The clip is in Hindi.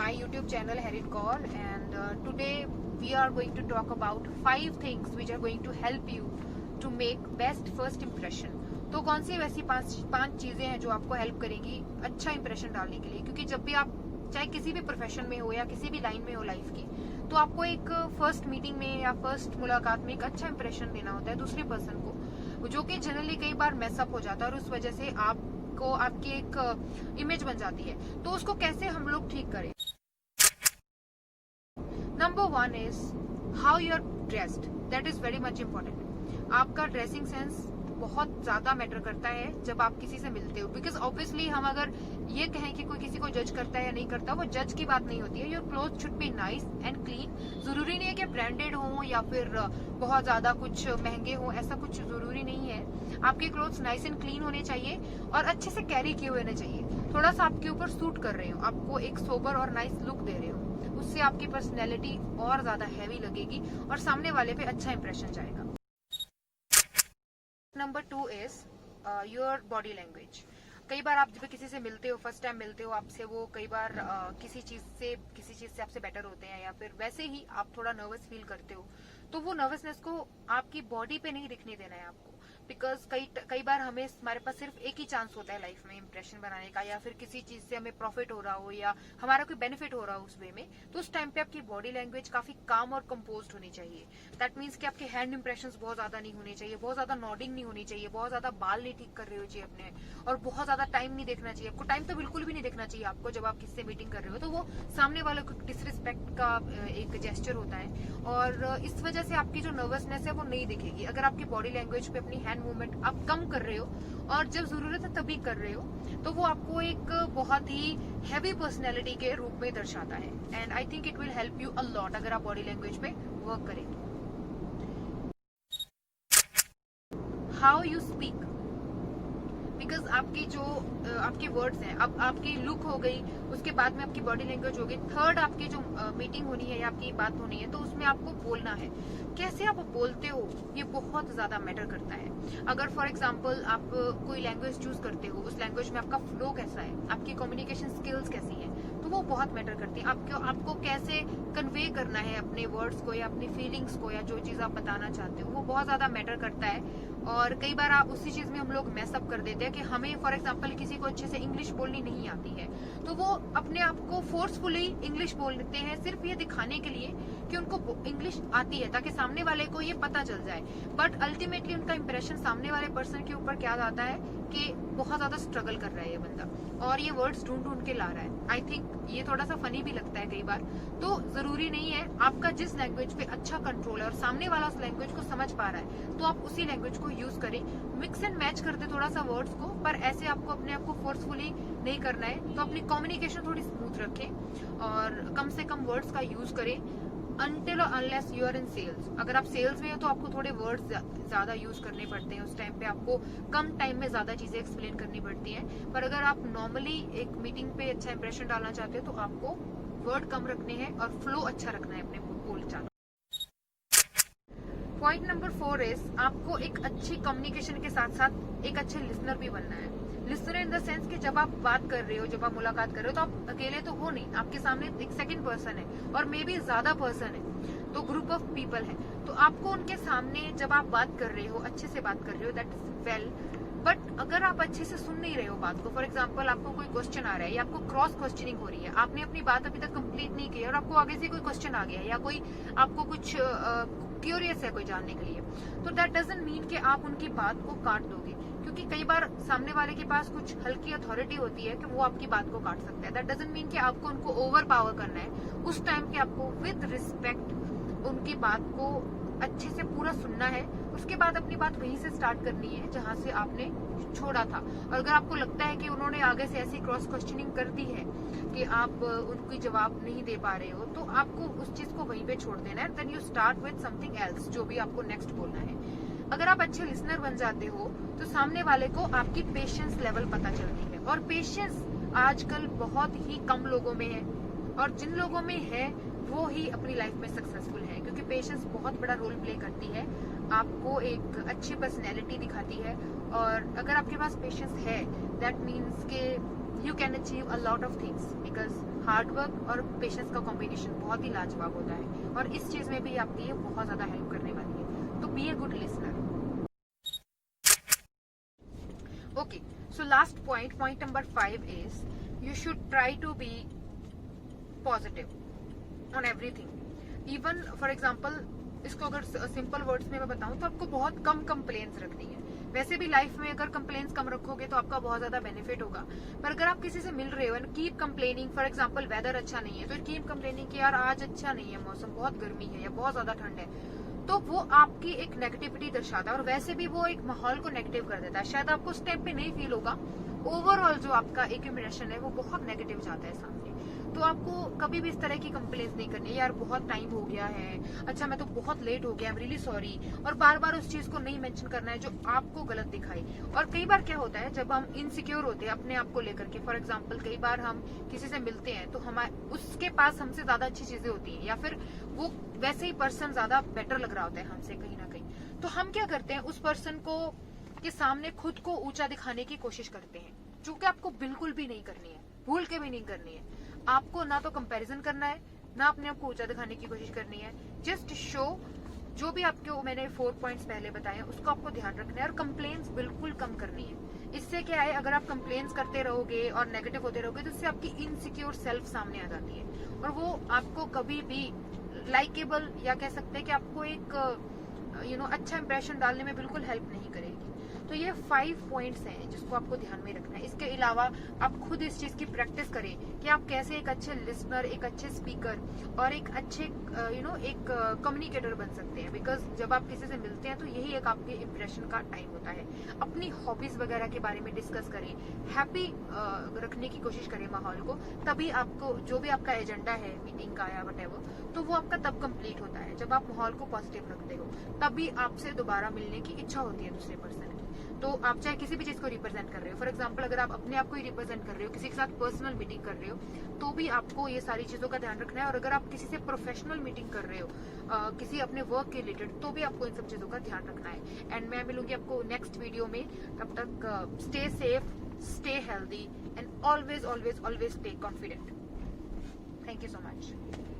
my YouTube channel Herit Kaur, and today we are going to talk about 5 things which are going to help you to make best first impression. तो कौन सी वैसी पांच चीजें हैं जो आपको हेल्प करेंगी अच्छा इंप्रेशन डालने के लिए, क्योंकि जब भी आप चाहे किसी भी प्रोफेशन में हो या किसी भी लाइन में हो लाइफ की, तो आपको एक फर्स्ट मीटिंग में या फर्स्ट मुलाकात में एक अच्छा इंप्रेशन देना होता है दूसरे पर्सन को, जो कि जनरली कई बार मैसअप हो जाता है और उस वजह से आपको आपकी एक इमेज बन जाती है. तो उसको कैसे हम लोग ठीक करें. Number 1 is how you are dressed. That is very much important. आपका ड्रेसिंग सेंस बहुत ज्यादा मैटर करता है जब आप किसी से मिलते हो, बिकॉज ऑब्वियसली हम अगर ये कहें कि कोई किसी को जज करता है या नहीं करता, वो जज की बात नहीं होती है. Your cloth should be nice and clean. जरूरी नहीं है कि ब्रांडेड हो या फिर बहुत ज्यादा कुछ महंगे हो, ऐसा कुछ जरूरी नहीं है. आपके क्लोथ्स नाइस एंड क्लीन होने चाहिए और अच्छे से कैरी किए हुए होने चाहिए. थोड़ा सा आपके ऊपर सूट कर रहे हो, आपको एक सोबर और नाइस लुक दे रहे हो, उससे आपकी पर्सनैलिटी और ज्यादा हैवी लगेगी और सामने वाले पे अच्छा इंप्रेशन जाएगा. Number 2 is your body language. कई बार आप जब किसी से मिलते हो, फर्स्ट टाइम मिलते हो, आपसे वो कई बार किसी चीज से आपसे बेटर होते हैं या फिर वैसे ही आप थोड़ा नर्वस फील करते हो, तो वो नर्वसनेस को आपकी बॉडी पे नहीं दिखने देना है आपको. बिकॉज कई बार हमारे पास सिर्फ एक ही चांस होता है लाइफ में इंप्रेशन बनाने का, या फिर किसी चीज से हमें प्रॉफिट हो रहा हो या हमारा कोई बेनिफिट हो रहा हो उस वे में, तो उस टाइम पे आपकी बॉडी लैंग्वेज काफी काम और कंपोज्ड होनी चाहिए. दैट मीन्स कि आपके हैंड इंप्रेशंस बहुत ज्यादा नहीं होने चाहिए, बहुत ज्यादा नॉडिंग नहीं होनी चाहिए, बहुत ज्यादा बाल नहीं ठीक कर रहे हो चाहिए अपने, और बहुत ज्यादा टाइम नहीं देखना चाहिए आपको. टाइम तो बिल्कुल भी नहीं देखना चाहिए आपको जब आप किसी से मीटिंग कर रहे हो, तो वो सामने वाले को डिसरिस्पेक्ट का एक जेस्चर होता है और इस वजह से आपकी जो नर्वसनेस है वो नहीं दिखेगी. अगर आपकी बॉडी लैंग्वेज पे अपनी हैंड मूवमेंट आप कम कर रहे हो और जब जरूरत है तभी कर रहे हो, तो वो आपको एक बहुत ही हैवी पर्सनैलिटी के रूप में दर्शाता है. And I think it will help you a lot अगर आप बॉडी लैंग्वेज पे वर्क करें. How you speak. बिकॉज आपकी जो आपके वर्ड्स हैं, अब आपकी लुक हो गई, उसके बाद में आपकी बॉडी लैंग्वेज हो गई, थर्ड आपकी जो मीटिंग होनी है या आपकी बात होनी है, तो उसमें आपको बोलना है. कैसे आप बोलते हो ये बहुत ज्यादा मैटर करता है. अगर फॉर एग्जांपल आप कोई लैंग्वेज चूज करते हो, उस लैंग्वेज में आपका फ्लो कैसा है, आपकी कम्युनिकेशन स्किल्स कैसी हैं, तो वो बहुत मैटर करती है. आपको कैसे कन्वे करना है अपने वर्ड्स को या अपनी फीलिंग्स को या जो चीज आप बताना चाहते हो, वो बहुत ज्यादा मैटर करता है. और कई बार आप उसी चीज में हम लोग मैसअप कर देते हैं कि हमें फॉर एग्जांपल किसी को अच्छे से इंग्लिश बोलनी नहीं आती है, तो वो अपने आप को फोर्सफुली इंग्लिश बोल देते हैं सिर्फ ये दिखाने के लिए कि उनको इंग्लिश आती है, ताकि सामने वाले को ये पता चल जाए. बट अल्टीमेटली उनका इंप्रेशन सामने वाले पर्सन के ऊपर क्या आता है कि बहुत ज्यादा स्ट्रगल कर रहा है ये बंदा और ये वर्ड्स ढूंढ के ला रहा है. आई थिंक ये थोड़ा सा फनी भी लगता है कई बार. तो जरूरी नहीं है, आपका जिस लैंग्वेज पे अच्छा कंट्रोल है और सामने वाला उस लैंग्वेज को समझ पा रहा है, तो आप उसी लैंग्वेज को यूज करें. मिक्स एंड मैच कर दे थोड़ा सा वर्ड्स को, पर ऐसे आपको अपने आप को फोर्सफुली नहीं करना है. तो अपनी कम्युनिकेशन थोड़ी स्मूथ रखें और कम से कम वर्ड्स का यूज करें. Until or unless you are in sales. अगर आप सेल्स में हो तो आपको थोड़े वर्ड्स ज्यादा यूज करने पड़ते हैं. उस टाइम पे आपको कम टाइम में ज्यादा चीजें एक्सप्लेन करनी पड़ती हैं. पर अगर आप नॉर्मली एक मीटिंग पे अच्छा इंप्रेशन डालना चाहते हो, तो आपको वर्ड कम रखने हैं और फ्लो अच्छा रखना है अपने बोलचाल. पॉइंट नंबर 4 इज आपको एक अच्छी कम्युनिकेशन के साथ साथ एक अच्छे लिसनर भी बनना है. लिसनर इन द सेंस कि जब आप बात कर रहे हो, जब आप मुलाकात कर रहे हो, तो आप अकेले तो हो नहीं, आपके सामने एक सेकंड पर्सन है और मे बी ज्यादा पर्सन है, तो ग्रुप ऑफ पीपल है. तो आपको उनके सामने जब आप बात कर रहे हो, अच्छे से बात कर रहे हो, दैट इज वेल. बट अगर आप अच्छे से सुन नहीं रहे हो बात को, फॉर एग्जाम्पल आपको कोई क्वेश्चन आ रहा है या आपको क्रॉस क्वेश्चनिंग हो रही है, आपने अपनी बात अभी तक कंप्लीट नहीं की और आपको आगे से कोई क्वेश्चन आ गया या कोई आपको कुछ क्यूरियस है कोई जानने के लिए, तो दैट डजंट मीन कि आप उनकी बात को काट दोगे. क्योंकि कई बार सामने वाले के पास कुछ हल्की अथॉरिटी होती है कि वो आपकी बात को काट सकता है. दैट डजंट मीन कि आपको उनको ओवर पावर करना है. उस टाइम पे आपको विद रिस्पेक्ट उनकी बात को अच्छे से पूरा सुनना है. उसके बाद अपनी बात वहीं से स्टार्ट करनी है जहां से आपने छोड़ा था. और अगर आपको लगता है कि उन्होंने आगे से ऐसी क्रॉस क्वेश्चनिंग कर दी है कि आप उनकी जवाब नहीं दे पा रहे हो, तो आपको उस चीज को वहीं पे छोड़ देना है. Then you start with something else, जो भी आपको नेक्स्ट बोलना है. अगर आप अच्छे लिसनर बन जाते हो तो सामने वाले को आपकी पेशेंस लेवल पता चलती है. और पेशेंस आजकल बहुत ही कम लोगों में है, और जिन लोगों में है वो ही अपनी लाइफ में सक्सेसफुल है, क्योंकि पेशेंस बहुत बड़ा रोल प्ले करती है. आपको एक अच्छी पर्सनैलिटी दिखाती है. और अगर आपके पास पेशेंस है, दैट मीन्स के you can achieve a lot of things, because hard work और पेशेंस का कॉम्बिनेशन बहुत ही लाजवाब होता है, और इस चीज में भी आपकी ये बहुत ज्यादा हेल्प करने वाली है। तो be a good listener. Okay, so last point number 5 is you should try to be positive on everything. Even for example, इसको अगर सिंपल वर्ड्स में मैं बताऊं तो आपको बहुत कम कंप्लेन्स रखनी है। वैसे भी लाइफ में अगर कंप्लेन्स कम रखोगे तो आपका बहुत ज्यादा बेनिफिट होगा, पर अगर आप किसी से मिल रहे हो and keep complaining, for example weather अच्छा नहीं है तो कीप कंप्लेनिंग कि यार आज अच्छा नहीं है मौसम, बहुत गर्मी है या बहुत ज्यादा ठंड है, तो वो आपकी एक नेगेटिविटी दर्शाता है, और वैसे भी वो एक माहौल को नेगेटिव कर देता है। शायद आपको उस टाइम पे नहीं फील होगा, ओवरऑल जो आपका एक इम्प्रेशन है वो बहुत नेगेटिव जाता है सामने। तो आपको कभी भी इस तरह की कंप्लेंट्स नहीं करनी है, यार बहुत टाइम हो गया है, अच्छा मैं तो बहुत लेट हो गया, आई एम रियली सॉरी, और बार बार उस चीज को नहीं मेंशन करना है जो आपको गलत दिखाई। और कई बार क्या होता है, जब हम इनसिक्योर होते हैं अपने आप को लेकर के, फॉर एग्जाम्पल कई बार हम किसी से मिलते हैं तो हमारे उसके पास हमसे ज्यादा अच्छी चीजें होती है, या फिर वो वैसे ही पर्सन ज्यादा बेटर लग रहा होता है हमसे कहीं ना कहीं, तो हम क्या करते हैं, उस पर्सन को के सामने खुद को ऊंचा दिखाने की कोशिश करते हैं, जो कि आपको बिल्कुल भी नहीं करनी है, भूल के भी नहीं करनी है। आपको ना तो कंपैरिजन करना है, ना अपने आप को ऊंचा दिखाने की कोशिश करनी है। जस्ट शो, जो भी आपके मैंने 4 पॉइंट्स पहले बताए उसको आपको ध्यान रखना है, और कंप्लेन्स बिल्कुल कम करनी है। इससे क्या है, अगर आप कंप्लेन्स करते रहोगे और नेगेटिव होते रहोगे तो इससे आपकी इनसिक्योर सेल्फ सामने आ जाती है, और वो आपको कभी भी लाइकेबल, या कह सकते हैं कि आपको एक अच्छा इंप्रेशन डालने में बिल्कुल हेल्प नहीं करेगी। तो ये 5 पॉइंट्स हैं जिसको आपको ध्यान में रखना है। इसके अलावा आप खुद इस चीज की प्रैक्टिस करें कि आप कैसे एक अच्छे लिसनर, एक अच्छे स्पीकर और एक अच्छे एक कम्युनिकेटर बन सकते हैं। बिकॉज जब आप किसी से मिलते हैं तो यही एक आपके इंप्रेशन का टाइम होता है। अपनी हॉबीज वगैरह के बारे में डिस्कस करें, हैप्पी रखने की कोशिश करें माहौल को, तभी आपको जो भी आपका एजेंडा है मीटिंग का या वटेवर, तो वो आपका तब कंप्लीट होता है जब आप माहौल को पॉजिटिव रखते हो, तभी आपसे दोबारा मिलने की इच्छा होती है दूसरे पर्सन की। तो आप चाहे किसी भी चीज को रिप्रेजेंट कर रहे हो, फॉर एग्जांपल अगर आप अपने आप को ही रिप्रेजेंट कर रहे हो, किसी के साथ पर्सनल मीटिंग कर रहे हो, तो भी आपको ये सारी चीजों का ध्यान रखना है। और अगर आप किसी से प्रोफेशनल मीटिंग कर रहे हो, किसी अपने वर्क के रिलेटेड, तो भी आपको इन सब चीजों का ध्यान रखना है। एंड मैं मिलूंगी आपको नेक्स्ट वीडियो में, तब तक stay safe, stay healthy and always always always stay confident. Thank you so much.